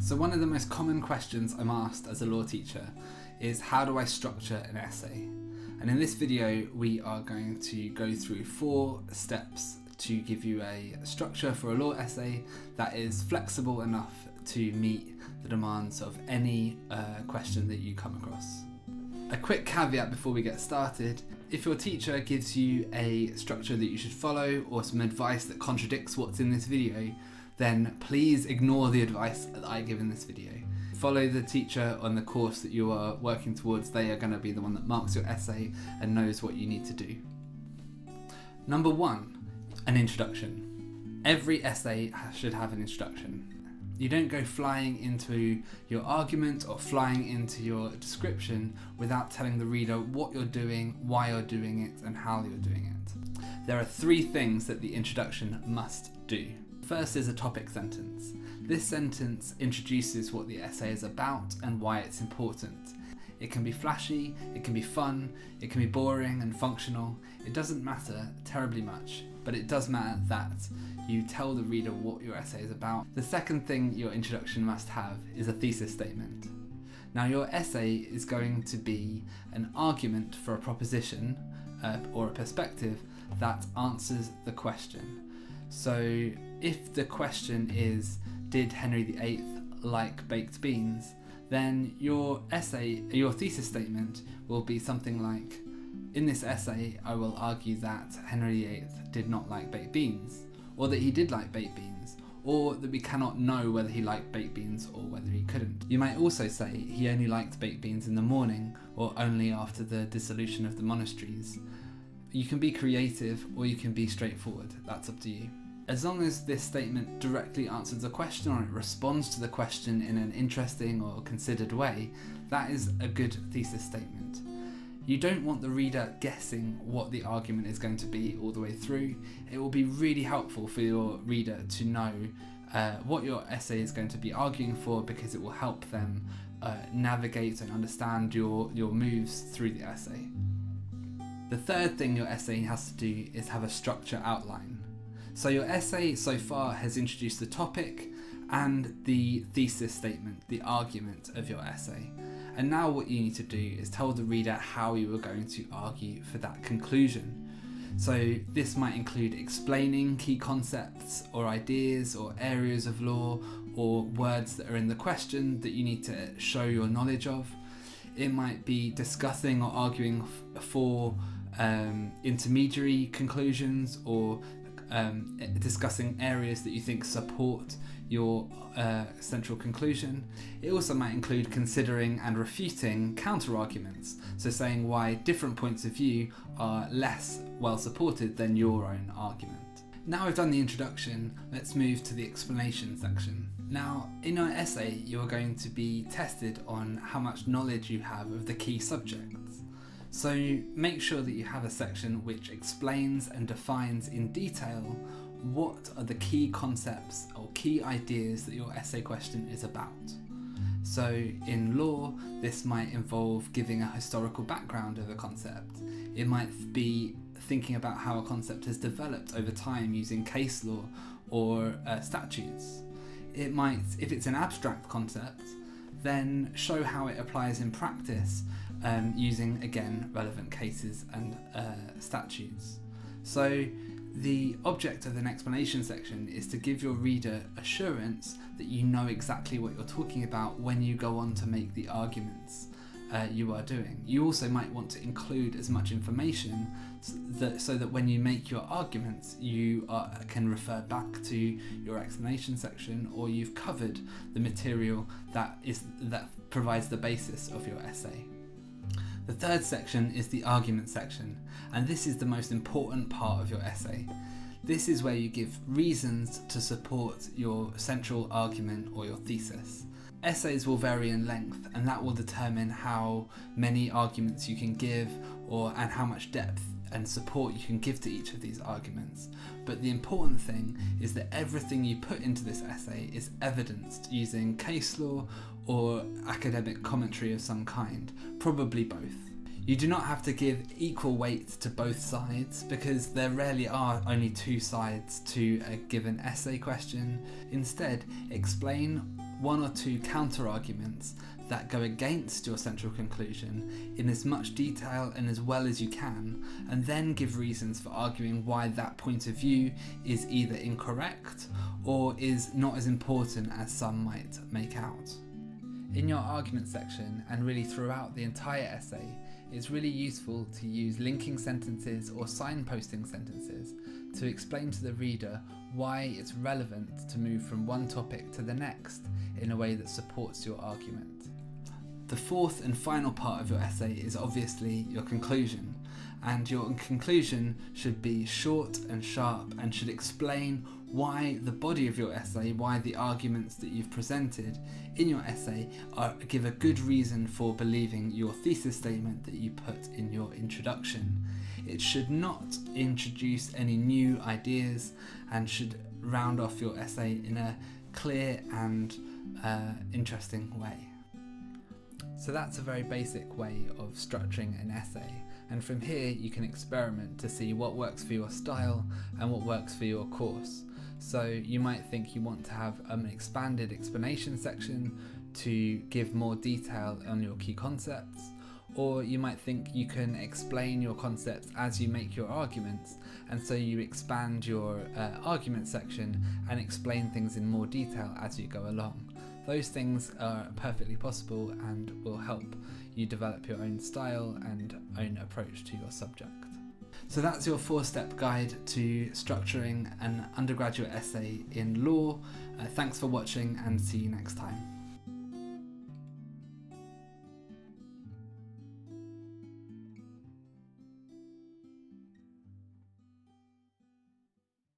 So one of the most common questions I'm asked as a law teacher is, how do I structure an essay? And in this video, we are going to go through 4 steps to give you a structure for a law essay that is flexible enough to meet the demands of any question that you come across. A quick caveat before we get started: if your teacher gives you a structure that you should follow or some advice that contradicts what's in this video, then please ignore the advice that I give in this video. Follow the teacher on the course that you are working towards. They are going to be the one that marks your essay and knows what you need to do. Number 1, an introduction. Every essay should have an introduction. You don't go flying into your argument or flying into your description without telling the reader what you're doing, why you're doing it, and how you're doing it. There are 3 things that the introduction must do. First is a topic sentence. This sentence introduces what the essay is about and why it's important. It can be flashy, it can be fun, it can be boring and functional. It doesn't matter terribly much, but it does matter that you tell the reader what your essay is about. The second thing your introduction must have is a thesis statement. Now, your essay is going to be an argument for a proposition or a perspective that answers the question. So if the question is, did Henry VIII like baked beans? Then your thesis statement will be something like, in this essay, I will argue that Henry VIII did not like baked beans, or that he did like baked beans, or that we cannot know whether he liked baked beans or whether he couldn't. You might also say he only liked baked beans in the morning, or only after the dissolution of the monasteries. You can be creative or you can be straightforward, that's up to you. As long as this statement directly answers the question or it responds to the question in an interesting or considered way, that is a good thesis statement. You don't want the reader guessing what the argument is going to be all the way through. It will be really helpful for your reader to know what your essay is going to be arguing for, because it will help them navigate and understand your moves through the essay. The third thing your essay has to do is have a structure outline. So your essay so far has introduced the topic and the thesis statement, the argument of your essay. And now what you need to do is tell the reader how you are going to argue for that conclusion. So this might include explaining key concepts or ideas or areas of law or words that are in the question that you need to show your knowledge of. It might be discussing or arguing for intermediary conclusions, or discussing areas that you think support your central conclusion. It also might include considering and refuting counter-arguments, so saying why different points of view are less well supported than your own argument. Now we've done the introduction, let's move to the explanation section. Now, in your essay, you are going to be tested on how much knowledge you have of the key subjects. So make sure that you have a section which explains and defines in detail what are the key concepts or key ideas that your essay question is about. So in law, this might involve giving a historical background of a concept. It might be thinking about how a concept has developed over time using case law or statutes. It might, if it's an abstract concept, then show how it applies in practice using, again, relevant cases and statutes. So the object of an explanation section is to give your reader assurance that you know exactly what you're talking about when you go on to make the arguments you are doing. You also might want to include as much information so that when you make your arguments, you can refer back to your explanation section, or you've covered the material that provides the basis of your essay. The third section is the argument section, and this is the most important part of your essay. This is where you give reasons to support your central argument or your thesis. Essays will vary in length, and that will determine how many arguments you can give and how much depth and support you can give to each of these arguments. But the important thing is that everything you put into this essay is evidenced using case law or academic commentary of some kind, probably both. You do not have to give equal weight to both sides, because there rarely are only 2 sides to a given essay question. Instead, explain one or two counter arguments that go against your central conclusion in as much detail and as well as you can, and then give reasons for arguing why that point of view is either incorrect or is not as important as some might make out. In your argument section, and really throughout the entire essay, it's really useful to use linking sentences or signposting sentences to explain to the reader why it's relevant to move from one topic to the next in a way that supports your argument. The fourth and final part of your essay is obviously your conclusion, and your conclusion should be short and sharp and should explain why the body of your essay, why the arguments that you've presented in your essay give a good reason for believing your thesis statement that you put in your introduction. It should not introduce any new ideas and should round off your essay in a clear and interesting way. So that's a very basic way of structuring an essay, and from here you can experiment to see what works for your style and what works for your course. So you might think you want to have an expanded explanation section to give more detail on your key concepts, or you might think you can explain your concepts as you make your arguments, and so you expand your argument section and explain things in more detail as you go along. Those things are perfectly possible and will help you develop your own style and own approach to your subject. So that's your 4-step guide to structuring an undergraduate essay in law. Thanks for watching and see you next time.